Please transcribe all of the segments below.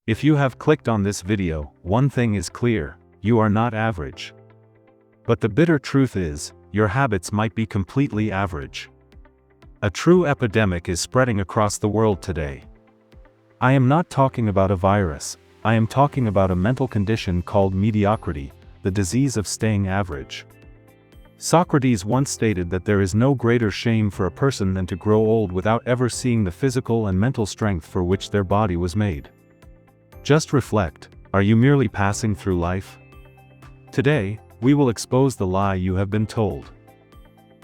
If you have clicked on this video, one thing is clear: you are not average. But the bitter truth is, your habits might be completely average. A true epidemic is spreading across the world today. I am not talking about a virus, I am talking about a mental condition called mediocrity, the disease of staying average. Socrates once stated that there is no greater shame for a person than to grow old without ever seeing the physical and mental strength for which their body was made. Just reflect, are you merely passing through life? Today, we will expose the lie you have been told.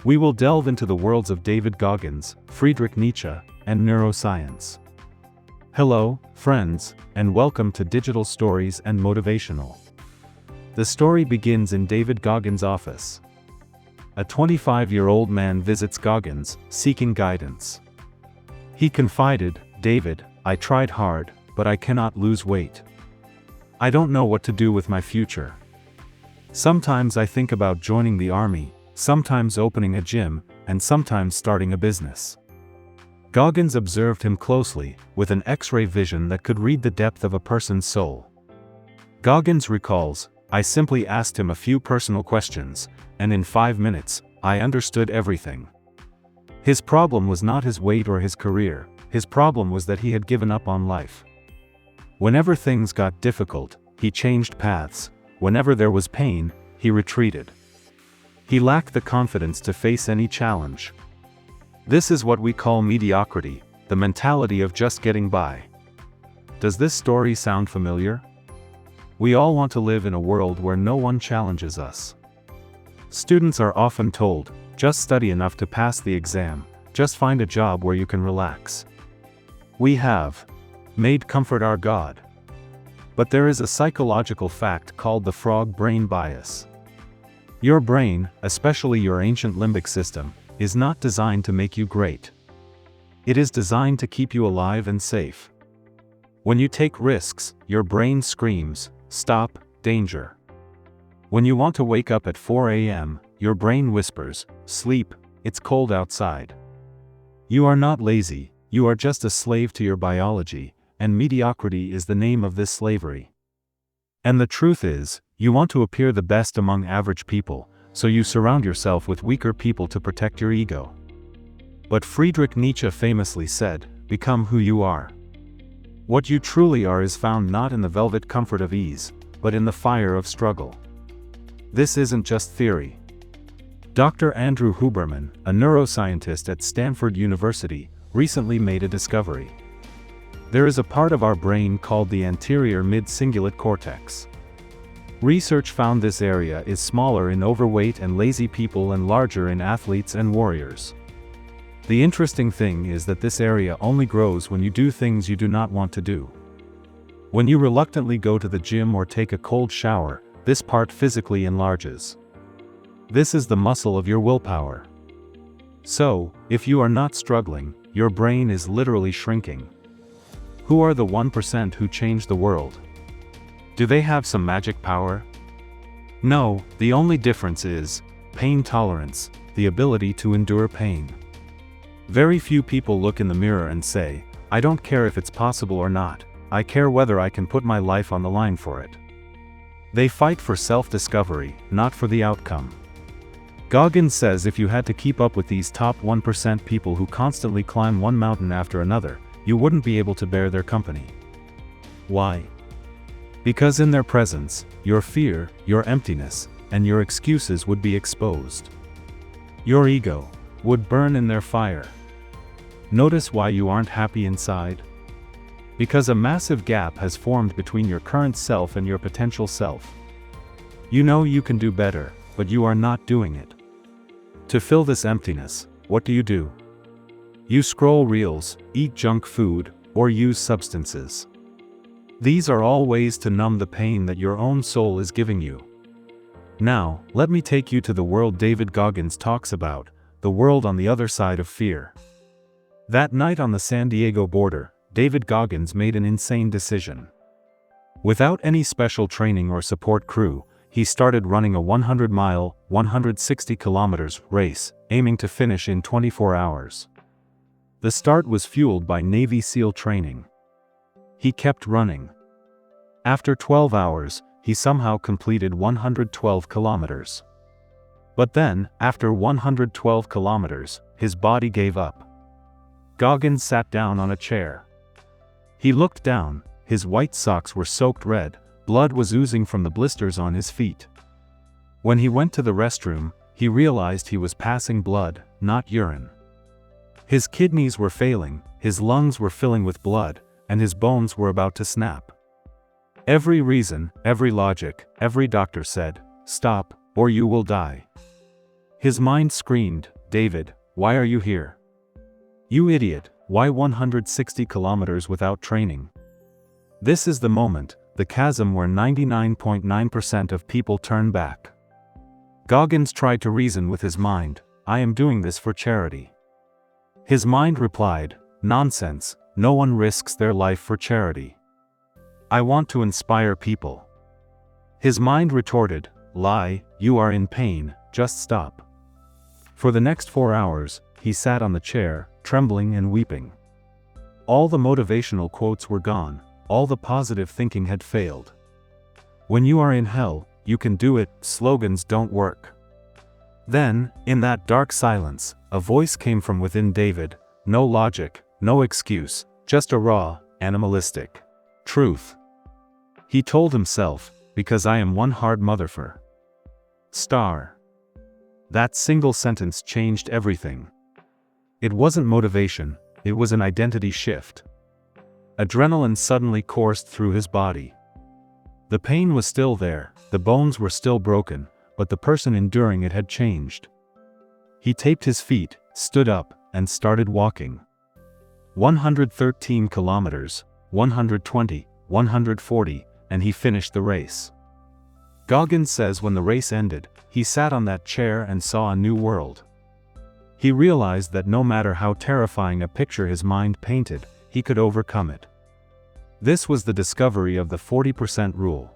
We will delve into the worlds of David Goggins, Friedrich Nietzsche, and neuroscience. Hello, friends, and welcome to Digital Stories and Motivational. The story begins in David Goggins' office. A 25-year-old man visits Goggins, seeking guidance. He confided, "David, I tried hard, but I cannot lose weight. I don't know what to do with my future. Sometimes I think about joining the army, sometimes opening a gym, and sometimes starting a business." Goggins observed him closely, with an X-ray vision that could read the depth of a person's soul. Goggins recalls, "I simply asked him a few personal questions, and in 5 minutes, I understood everything." His problem was not his weight or his career, his problem was that he had given up on life. Whenever things got difficult, he changed paths. Whenever there was pain, he retreated. He lacked the confidence to face any challenge. This is what we call mediocrity, the mentality of just getting by. Does this story sound familiar? We all want to live in a world where no one challenges us. Students are often told, just study enough to pass the exam, just find a job where you can relax. We have made comfort our God. But there is a psychological fact called the frog brain bias. Your brain, especially your ancient limbic system, is not designed to make you great. It is designed to keep you alive and safe. When you take risks, your brain screams, "Stop, danger." When you want to wake up at 4 a.m., your brain whispers, "Sleep, it's cold outside." You are not lazy, you are just a slave to your biology, and mediocrity is the name of this slavery. And the truth is, you want to appear the best among average people, so you surround yourself with weaker people to protect your ego. But Friedrich Nietzsche famously said, "Become who you are." What you truly are is found not in the velvet comfort of ease, but in the fire of struggle. This isn't just theory. Dr. Andrew Huberman, a neuroscientist at Stanford University, recently made a discovery. There is a part of our brain called the anterior mid-cingulate cortex. Research found this area is smaller in overweight and lazy people and larger in athletes and warriors. The interesting thing is that this area only grows when you do things you do not want to do. When you reluctantly go to the gym or take a cold shower, this part physically enlarges. This is the muscle of your willpower. So, if you are not struggling, your brain is literally shrinking. Who are the 1% who change the world? Do they have some magic power? No, the only difference is pain tolerance, the ability to endure pain. Very few people look in the mirror and say, "I don't care if it's possible or not, I care whether I can put my life on the line for it." They fight for self-discovery, not for the outcome. Goggins says if you had to keep up with these top 1% people who constantly climb one mountain after another, you wouldn't be able to bear their company. Why? Because in their presence, your fear, your emptiness, and your excuses would be exposed. Your ego would burn in their fire. Notice why you aren't happy inside? Because a massive gap has formed between your current self and your potential self. You know you can do better, but you are not doing it. To fill this emptiness, what do? You scroll reels, eat junk food, or use substances. These are all ways to numb the pain that your own soul is giving you. Now, let me take you to the world David Goggins talks about, the world on the other side of fear. That night on the San Diego border, David Goggins made an insane decision. Without any special training or support crew, he started running a 100-mile, 160 kilometers race, aiming to finish in 24 hours. The start was fueled by Navy SEAL training. He kept running. After 12 hours, he somehow completed 112 kilometers. But then, after 112 kilometers, his body gave up. Goggins sat down on a chair. He looked down, his white socks were soaked red, blood was oozing from the blisters on his feet. When he went to the restroom, he realized he was passing blood, not urine. His kidneys were failing, his lungs were filling with blood, and his bones were about to snap. Every reason, every logic, every doctor said, "Stop, or you will die." His mind screamed, "David, why are you here? You idiot, why 160 kilometers without training?" This is the moment, the chasm where 99.9% of people turn back. Goggins tried to reason with his mind, "I am doing this for charity." His mind replied, "Nonsense, no one risks their life for charity. I want to inspire people." His mind retorted, "Lie, you are in pain, just stop." For the next 4 hours, he sat on the chair, trembling and weeping. All the motivational quotes were gone, all the positive thinking had failed. When you are in hell, you can do it, slogans don't work. Then, in that dark silence, a voice came from within David, no logic, no excuse, just a raw, animalistic truth. He told himself, "Because I am one hard mother for star." That single sentence changed everything. It wasn't motivation, it was an identity shift. Adrenaline suddenly coursed through his body. The pain was still there, the bones were still broken, but the person enduring it had changed. He taped his feet, stood up, and started walking. 113 kilometers, 120, 140, and he finished the race. Goggins says when the race ended, he sat on that chair and saw a new world. He realized that no matter how terrifying a picture his mind painted, he could overcome it. This was the discovery of the 40% rule.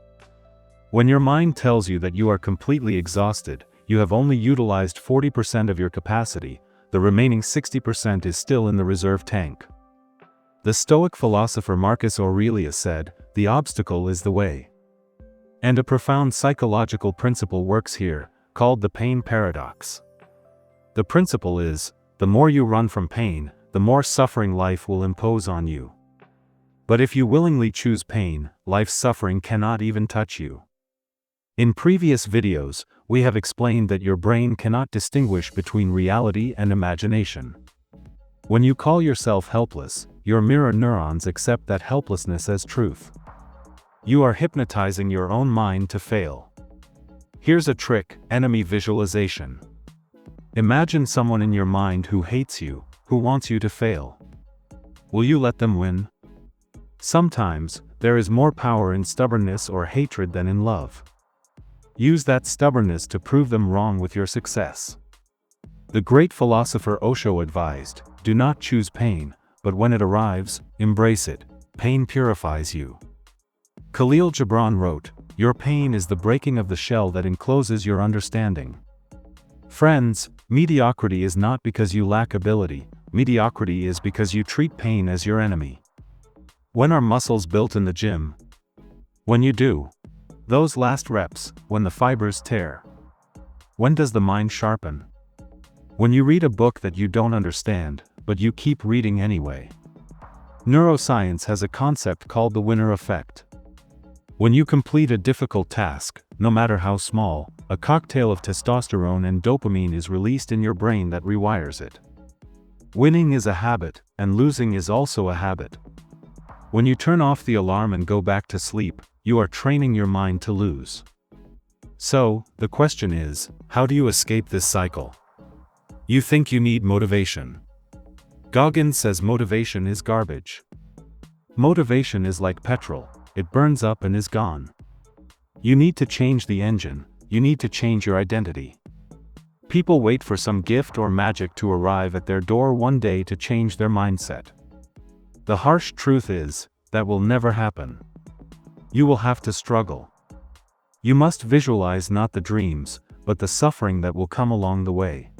When your mind tells you that you are completely exhausted, you have only utilized 40% of your capacity, the remaining 60% is still in the reserve tank. The Stoic philosopher Marcus Aurelius said, "The obstacle is the way." And a profound psychological principle works here, called the pain paradox. The principle is, the more you run from pain, the more suffering life will impose on you. But if you willingly choose pain, life's suffering cannot even touch you. In previous videos, we have explained that your brain cannot distinguish between reality and imagination. When you call yourself helpless, your mirror neurons accept that helplessness as truth. You are hypnotizing your own mind to fail. Here's a trick: enemy visualization. Imagine someone in your mind who hates you, who wants you to fail. Will you let them win? Sometimes, there is more power in stubbornness or hatred than in love. Use that stubbornness to prove them wrong with your success. The great philosopher Osho advised, "Do not choose pain, but when it arrives, embrace it. Pain purifies you." Khalil Gibran wrote, "Your pain is the breaking of the shell that encloses your understanding." Friends, mediocrity is not because you lack ability, mediocrity is because you treat pain as your enemy. When are muscles built in the gym? When you do. Those last reps, when the fibers tear. When does the mind sharpen? When you read a book that you don't understand, but you keep reading anyway. Neuroscience has a concept called the winner effect. When you complete a difficult task, no matter how small, a cocktail of testosterone and dopamine is released in your brain that rewires it. Winning is a habit, and losing is also a habit. When you turn off the alarm and go back to sleep, you are training your mind to lose. So, the question is, how do you escape this cycle? You think you need motivation. Goggins says motivation is garbage. Motivation is like petrol, it burns up and is gone. You need to change the engine, you need to change your identity. People wait for some gift or magic to arrive at their door one day to change their mindset. The harsh truth is, that will never happen. You will have to struggle. You must visualize not the dreams, but the suffering that will come along the way.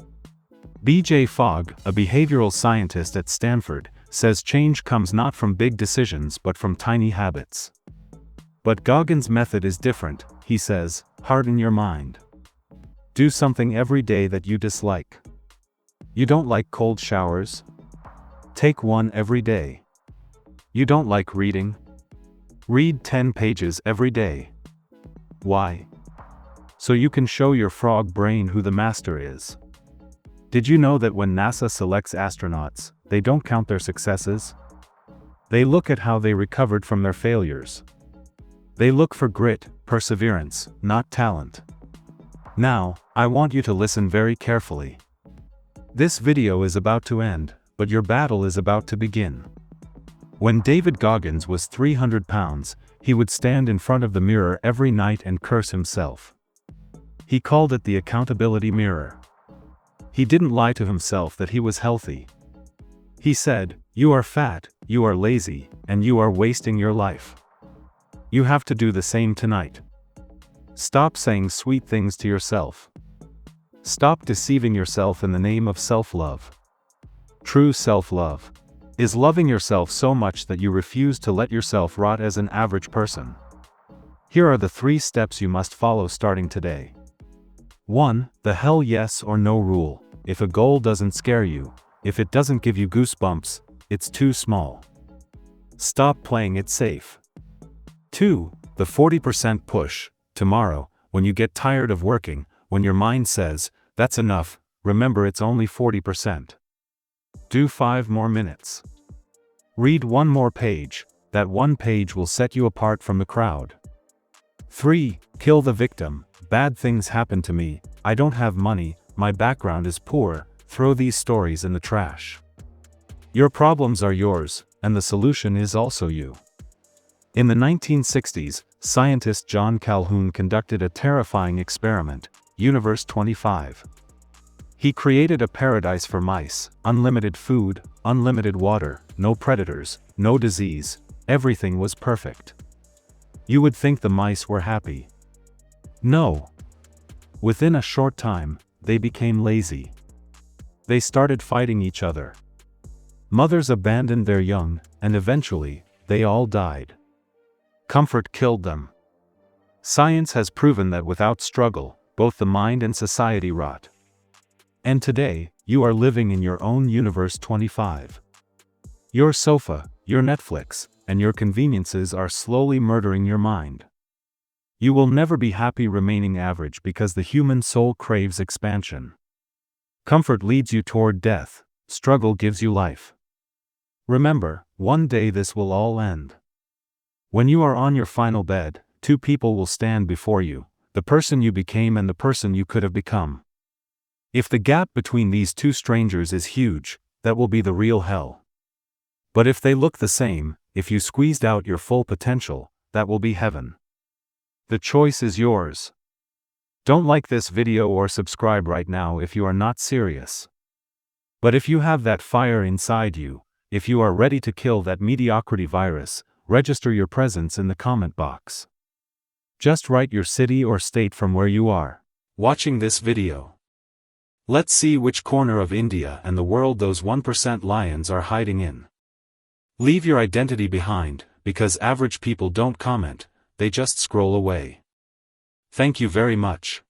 B.J. Fogg, a behavioral scientist at Stanford, says change comes not from big decisions but from tiny habits. But Goggins' method is different. He says, harden your mind. Do something every day that you dislike. You don't like cold showers? Take one every day. You don't like reading? Read 10 pages every day. Why? So you can show your frog brain who the master is. Did you know that when NASA selects astronauts, they don't count their successes? They look at how they recovered from their failures. They look for grit, perseverance, not talent. Now, I want you to listen very carefully. This video is about to end, but your battle is about to begin. When David Goggins was 300 pounds, he would stand in front of the mirror every night and curse himself. He called it the accountability mirror. He didn't lie to himself that he was healthy. He said, "You are fat, you are lazy, and you are wasting your life." You have to do the same tonight. Stop saying sweet things to yourself. Stop deceiving yourself in the name of self-love. True self-love is loving yourself so much that you refuse to let yourself rot as an average person. Here are the 3 steps you must follow starting today. 1. The hell yes or no rule. If a goal doesn't scare you, if it doesn't give you goosebumps, it's too small. Stop playing it safe. 2. The 40% push. Tomorrow, when you get tired of working, when your mind says, "That's enough," remember it's only 40%. Do 5 more minutes. Read 1 more page. That 1 page will set you apart from the crowd. 3. Kill the victim. Bad things happen to me, I don't have money, my background is poor. Throw these stories in the trash. Your problems are yours, and the solution is also you. In the 1960s, scientist John Calhoun conducted a terrifying experiment, Universe 25. He created a paradise for mice, unlimited food, unlimited water, no predators, no disease, everything was perfect. You would think the mice were happy. No. Within a short time, they became lazy. They started fighting each other. Mothers abandoned their young, and eventually, they all died. Comfort killed them. Science has proven that without struggle, both the mind and society rot. And today, you are living in your own Universe 25. Your sofa, your Netflix, and your conveniences are slowly murdering your mind. You will never be happy remaining average because the human soul craves expansion. Comfort leads you toward death, struggle gives you life. Remember, one day this will all end. When you are on your final bed, 2 people will stand before you, the person you became and the person you could have become. If the gap between these 2 strangers is huge, that will be the real hell. But if they look the same, if you squeezed out your full potential, that will be heaven. The choice is yours. Don't like this video or subscribe right now if you are not serious. But if you have that fire inside you, if you are ready to kill that mediocrity virus, register your presence in the comment box. Just write your city or state from where you are watching this video. Let's see which corner of India and the world those 1% lions are hiding in. Leave your identity behind, because average people don't comment, they just scroll away. Thank you very much.